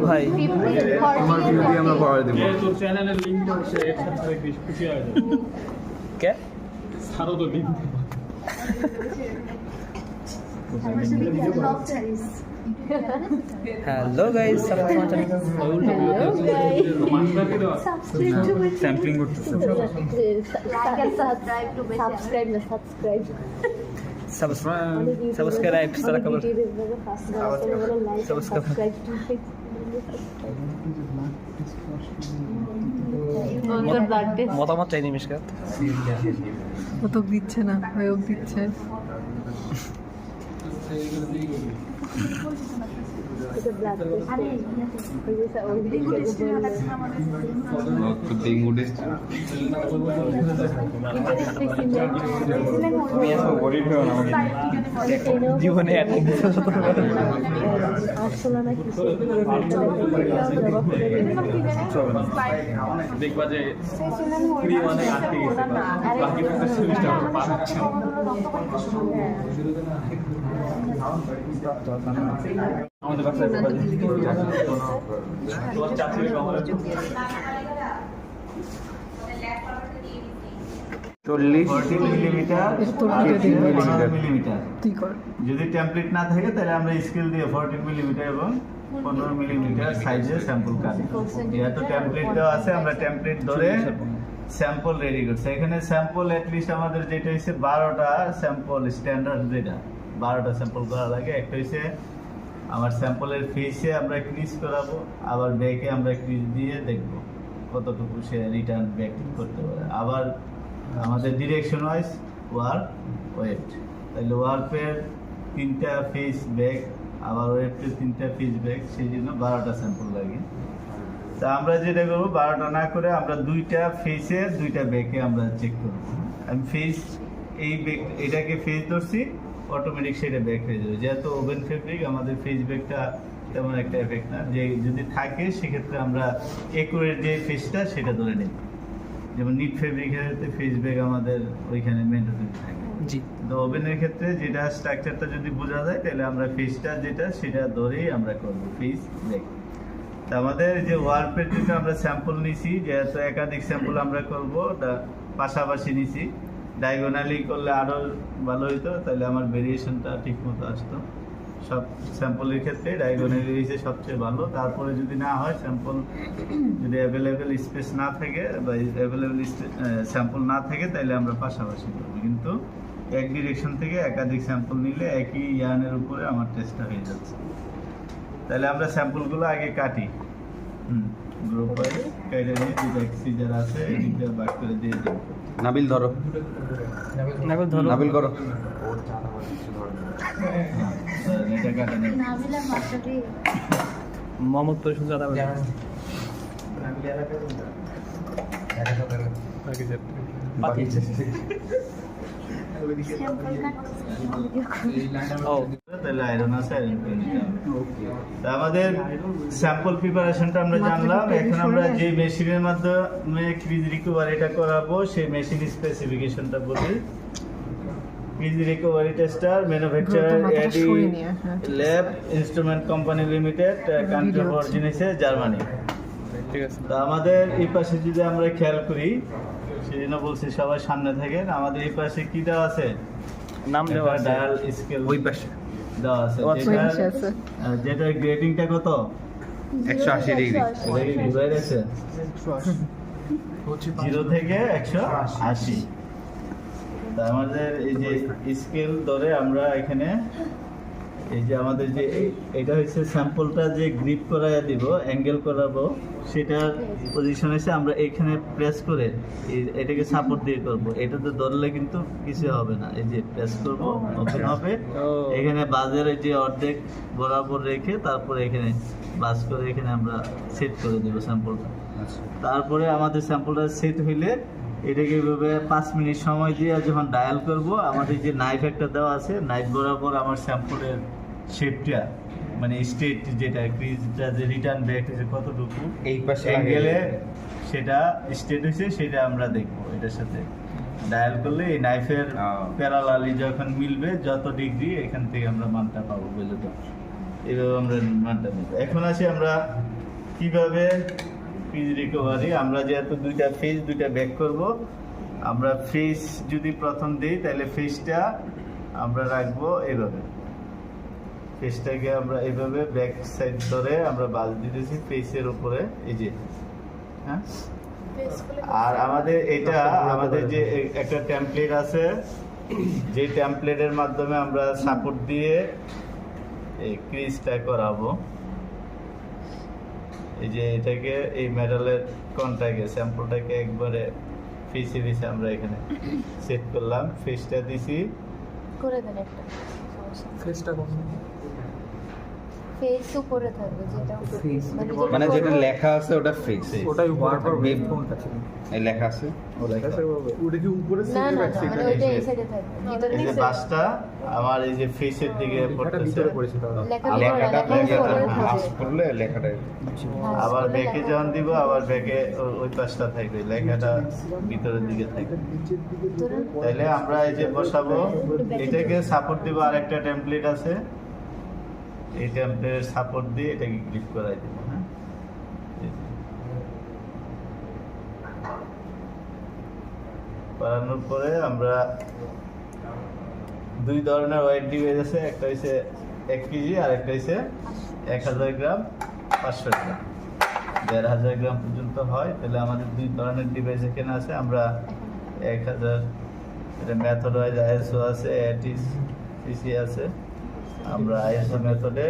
ভাই তোমার ভিডিও দিয়ে আমরা পাওয়া দেবো। তোর চ্যানেলের লিংকটা হচ্ছে এর সাথে বেশি খুশি হয়ে যাবে। কে ছাড়ো তো লিংক। হ্যালো গাইস স্যাম্পলিং করতেছে। সাবস্ক্রাইব সারা খবর সাবস্ক্রাইব মতামত চাই নিমিশকাত ও তো দিচ্ছে না, হয়েও দিচ্ছে। জীবনে দেখবা যে ফ্রি অনেক আটকে গেছে বাকি সেমিস্টার পাচ্ছে আমাদের বাসায় তোমার চাকরি কেমন 40 মিলিমিটার মিলিমিটার। তুই কর। যদি টেমপ্লেট না থাকে তাহলে আমরা স্কেল দিয়ে 14 মিলিমিটার এবং 15 মিলিমিটার সাইজে স্যাম্পল কাটি। যেহেতু টেমপ্লেট দেওয়া আছে আমরা টেমপ্লেট ধরে স্যাম্পল রেডি করছি। এখানে স্যাম্পল অ্যাটলিস্ট আমাদের যেটা হচ্ছে 12টা স্যাম্পল স্ট্যান্ডার্ড, যেটা 12টা স্যাম্পল করা লাগে। একটা হচ্ছে আমার স্যাম্পলের ফেসে আমরা ক্রিজ করাবো, আবার ব্যাকে আমরা ক্রিজ দিয়ে দেখবো কতটুকু সে রিটার্ন ব্যাক করতে পারে। আবার আমাদের ডিরেকশন ওয়াইজ ওয়ার্প ওয়েট, তাহলে ওয়ার্পের 3টা ফেস ব্যাক, আবার ওয়েটের 3টা ফেস ব্যাক, সেই জন্য 12টা স্যাম্পল লাগে। তা আমরা যেটা করবো 12টা না করে আমরা 2টা ফেসে 2টা ব্যাকে আমরা চেক করবো। আমি ফেস এই ব্যাক এটাকে ফেস ধরছি, অটোমেটিক সেটা ব্যাক হয়ে যাবে। যেহেতু ওভেন ফেব্রিক আমাদের ফেস ব্যাকটা তেমন একটা এফেক্ট না, যে যদি থাকে সেক্ষেত্রে আমরা একুরেট যে ফেসটা সেটা ধরে নিই। যেমন নিট ফেব্রিকের ফেস ব্যাক আমাদের ওইখানে ম্যান্ডেটরি থাকে। জি তো ওভেনের ক্ষেত্রে যেটা স্ট্রাকচারটা যদি বোঝা যায় তাহলে আমরা ফেসটা যেটা সেটা ধরেই আমরা করবো ফেস ব্যাক। তা আমাদের যে ওয়ার্পের জন্য আমরা স্যাম্পল নিছি, যেহেতু একাধিক স্যাম্পল আমরা করবো, পাশাপাশি নিছি। ডায়াগোনালি করলে আরো ভালো হইতো, তাহলে আমার ভেরিয়েশনটা ঠিক মতো আসতো। সব স্যাম্পলের ক্ষেত্রে ডায়াগোনালি হয়েছে সবচেয়ে ভালো। তারপরে যদি না হয়, স্যাম্পল যদি অ্যাভেলেবেল স্পেস না থাকে বা অ্যাভেলেবেল স্যাম্পল না থাকে, তাহলে আমরা পাশাপাশি করবো। কিন্তু এক ডিরেকশন থেকে একাধিক স্যাম্পল নিলে একই ইয়ানের উপরে আমার টেস্টটা হয়ে যাচ্ছে। তাহলে আমরা স্যাম্পলগুলো আগে কাটি, গ্রুপ ওয়াইজ কেটে নিয়ে যেটা সিজার আছে এদিকটা বাক করে দিয়ে দিই। নাবিল ধরো, নাবিল করো। এটা কাটে নিই। মোহাম্মদ পরিষদ দাদা তাহলে আয়রন আছে, আয়রন করে নিতে হবে। তা আমাদের স্যাম্পল প্রিপারেশনটা আমরা জানলাম। এখন আমরা যে মেশিনের মাধ্যমে ক্রিজ রিকভারিটা করাবো সেই মেশিন স্পেসিফিকেশনটা বলি। Crease recovery tester, manufacturer AD lab instrument company limited, country of origin হচ্ছে জার্মানি। ঠিক আছে। তা আমাদের এই পাশে যদি আমরা খেয়াল করি, সেজন্য বলছি সবাই সামনে থাকেন। আমাদের এই পাশে কি দেওয়া আছে? নাম দেওয়া আছে ডায়াল স্কেল ওই পাশে দেওয়া আছে, যেটা গ্রেডিংটা কত? 180 ডিগ্রি। এটা কি ঘুরে গেছে 0 থেকে 180। তা আমাদের এই যে স্কেল ধরে আমরা এখানে এই যে আমাদের যে এটা হচ্ছে স্যাম্পলটা যে গ্রিপ করাইয়া দিব, অ্যাঙ্গেল করাবো, সেটার পজিশন এসে আমরা এখানে প্রেস করে এটাকে সাপোর্ট দিয়ে করব। এটাতে ধরলে কিন্তু কিছু হবে না। এই যে প্রেস করব, ওপেন হবে। এখানে বাজের যে অর্ধেক বরাবর রেখে তারপরে এখানে বাজ করে এখানে আমরা সেট করে দেব স্যাম্পলটা। তারপরে আমাদের স্যাম্পলটা সেট হইলে এটাকে এভাবে 5 মিনিট সময় দিয়ে যখন ডায়াল করব, আমাদের যে নাইফ একটা দেওয়া আছে, নাইফ বরাবর আমার স্যাম্পলের শেপটা মানে স্টেট যেটা ক্রিজটা যে রিটার্ন ব্যাক হয়েছে কতটুকু এই পাশে অ্যাঙ্গেলে সেটা স্টেট হয়েছে সেটা আমরা দেখবো। এটার সাথে ডায়াল করলে এই নাইফের প্যারালালি যখন মিলবে যত ডিগ্রি, এখান থেকে আমরা মানটা পাবো বলে তো। এইভাবে আমরা মানটা নেব। এখন আসি আমরা কিভাবে ফেজ রিকভারি, আমরা যেহেতু দুইটা ফেজ দুইটা ব্যাক করব, আমরা ফেজ যদি প্রথম দিই তাহলে ফেজটা আমরা রাখবো এইভাবে, ফেজটাকে আমরা এইভাবে ব্যাক সাইড ধরে আমরা বাল দিতেছি ফেসের উপরে, এই যে হ্যাঁ। আর আমাদের এটা আমাদের যে একটা টেমপ্লেট আছে, যে টেমপ্লেটের মাধ্যমে আমরা সাপোর্ট দিয়ে এই ক্রিজটা করাবো। এই যে এটাকে এই মেটালের কনটাকে স্যাম্পলটাকে একবারে ফেসে ফেসে আমরা এখানে সেট করলাম, ফেসটা দিছি করে দেন একটা ফেসটা কোন ফেস উপরে থাকবে, যেটা মানে যেটা লেখা আছে ওটা ফেস, ওটাই উপরে থাকবে। এই লেখা আছে ওটা কি উপরে না না মানে ওইটা এই সাইডে থাকবে, ভিতরে এই যে বাসটা আমার এই যে ফেসের দিকে পড়তেছে, লেখাটা হ্যাঁ। করলে লেখাটা আবার ব্যাকে যখন দিব আবার ব্যাকে ওই পাশটা থাকবে, লেখাটা ভিতরের দিকে থাকবে। তাহলে আমরা এই যে বসাবো, এটাকে সাপোর্ট দিব, আর একটা টেমপ্লেট আছে, এই টেমপ্লেটের সাপোর্ট দিয়ে এটাকে ক্লিক করাই দিব। হ্যাঁ, করানোর পরে আমরা দুই ধরনের ওয়েট ডিভাইস আছে, একটা হচ্ছে 1 কেজি আর একটা হচ্ছে 1000 গ্রাম 500 গ্রাম 1500 গ্রাম পর্যন্ত হয়। তাহলে আমাদের দুই ধরনের ডিভাইস এখানে আছে। আমরা 1000, এটা মেথড ওয়াইজ আইএসও আছে, এটিস সিসি আছে। আমরা আইএসও মেথডে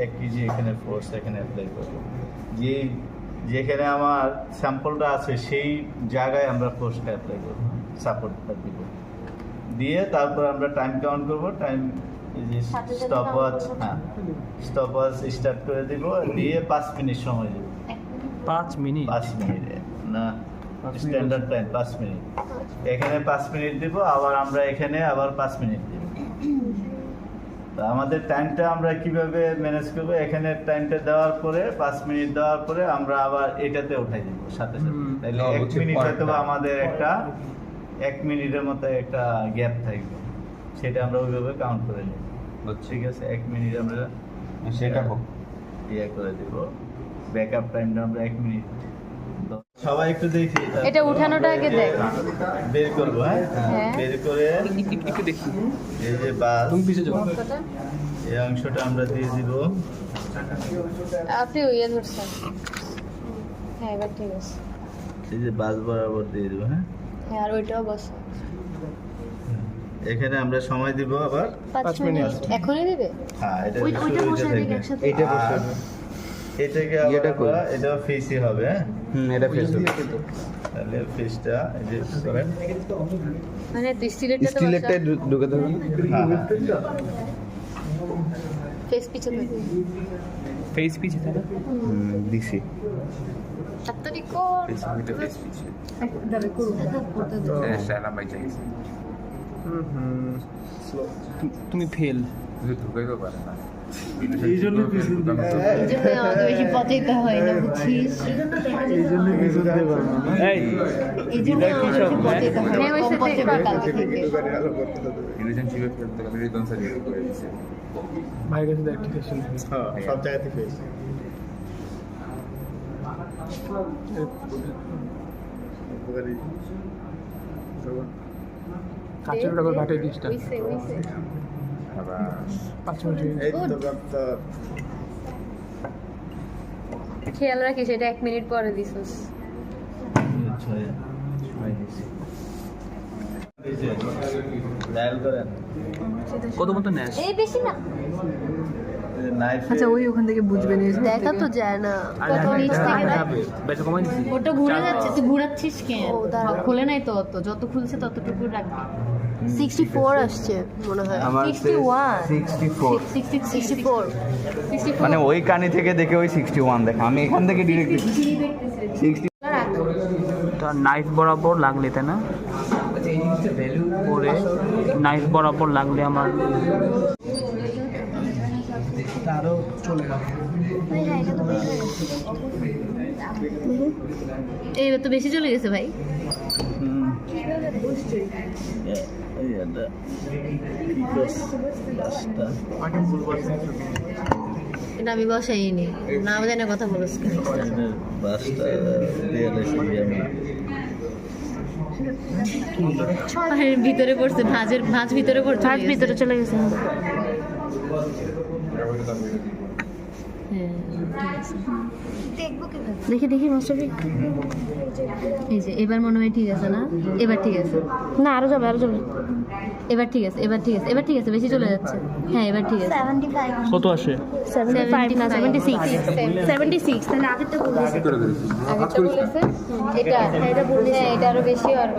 1 কেজি এখানে ফোর্স এখানে অ্যাপ্লাই করব। যেখানে আমার স্যাম্পলটা আছে সেই জায়গায় আমরা ফোর্সটা অ্যাপ্লাই করব, সাপোর্টটা দিব, দিয়ে তারপর আমরা টাইম কাউন্ট করব। টাইম স্টপ ওয়াচ, হ্যাঁ স্টপ ওয়াচ স্টার্ট করে দিব, দিয়ে 5 মিনিট সময় দেব। 5 মিনিট 5 মিনিট না, স্ট্যান্ডার্ড টাইম 5 মিনিট। এখানে 5 মিনিট দিব, আবার আমরা এখানে আবার 5 মিনিট দিব। তো আমাদের টাইমটা আমরা কিভাবে ম্যানেজ করব, এখানে টাইমটা দেওয়ার পরে 5 মিনিট দেওয়ার পরে আমরা আবার এটাতে উঠাই দিব সাথে সাথে। তাহলে 1 মিনিট হয়তো আমাদের একটা 1 মিনিটের মতো একটা গ্যাপ থাকবে, সেটা আমরা ওইভাবে কাউন্ট করে নিব। ঠিক আছে, 1 মিনিট আমরা সেটা হোক ইয়ে করে দিব। ব্যাকআপ টাইমটা আমরা 1 মিনিট। সবাই একটু দেখি, এটা উঠানোটা আগে দেখ। বের করবো। হ্যাঁ, হ্যাঁ। বের করে একটু দেখি, এই যে বাস, তুমি পিছে যাও। অঙ্কটা এই অংশটা আমরা দিয়ে দিব। আপনি ইয়ে ধরছেন, হ্যাঁ এবার ঠিক আছে। এই যে বাস বরাবর দিয়ে দিব। হ্যাঁ, হ্যাঁ আর ওইটাও বস। এখানে আমরা সময় দিব আবার 5 মিনিট এখনই দিবে। হ্যাঁ, এটা ওইটা শুরু বসাই হইতে দিন থাকবে। একসাথে। এইটা বসে আর এটাকে ইয়েটা আবার কই? এটা ফেসই হবে। হ্যাঁ, এটা ফেস তাহলে ফেসটা এই যে করেন। মানে তুই সিলেটটা তো স্টিলেরটা ঢুকে দেবেন। হ্যাঁ, ফেস পিছে থাকবে। ফেস পিছে থাকে। দিছি তাড়াতাড়ি কর। দাঁড়া করুন তুমি ফেল। এই জন্য আমাকে বেশি পচাইতে হয় না, বুঝছিস? এই এই জন্য আমাকে বেশি পচাইতে হয় না, কম পচাবে কালকে থেকে। ভাইয়ের কাছে দেখ, ঠিক আছে। সব জায়গা থেকে ফেস। কাঁচের টাকা ঘাটে দিসটা উইসে উইসে 5 মিনিট। এই তো তো খেয়াল রাখিস, এটা 1 মিনিট পরে দিছিস। ডায়াল করেন। কত মতো নেস? এই বেশি না, নাইফ। আচ্ছা ওই ওখান থেকে বুঝবেন এই যে। দেখা তো যায় না কত নিচ থেকে দেখ। বেশ কমাই দিছি। ওটা ঘুরে যাচ্ছে, তুই ঘোরাচ্ছিস কেন? খুলে নাই তো, অত যত খুলছে ততটুকু রাখবি। 64 আসছে মনে হয়, আমার 61 64 64 মানে ওই কানি থেকে দেখে ওই 61 দেখা, আমি এখান থেকে ডিরেক্ট 60 তা নাইফ বরাবর লাগলে, তাই না? পরে নাইফ বরাবর লাগলে আমার আরো চলে গেল। এইটা তো বেশি চলে গেছে ভাই। এই এটা কি করছ লাস্টটা এটা আমি বসাইনি না আমাদের না কথা বলছ বাসটা দেয়ালে ভিতরে পড়ছে ভাঁজ ভিতরে পড়ছে ভাঁজ ভিতরে চলে গেছে। হ্যাঁ দেখি দেখি মাস্টারবি। এই যে এবার মনে হয় ঠিক আছে না? এবার ঠিক আছে, না আরো যাবে আরো যাবে। এবার ঠিক আছে, এবার ঠিক আছে, এবার ঠিক আছে, বেশি চলে যাচ্ছে। হ্যাঁ এবার ঠিক আছে। কত আসে? 75 না 76 76 তাহলে আগেরটা বলেছে। আগেরটা বলেছে এটা বলেছে, এটা আরো বেশি আর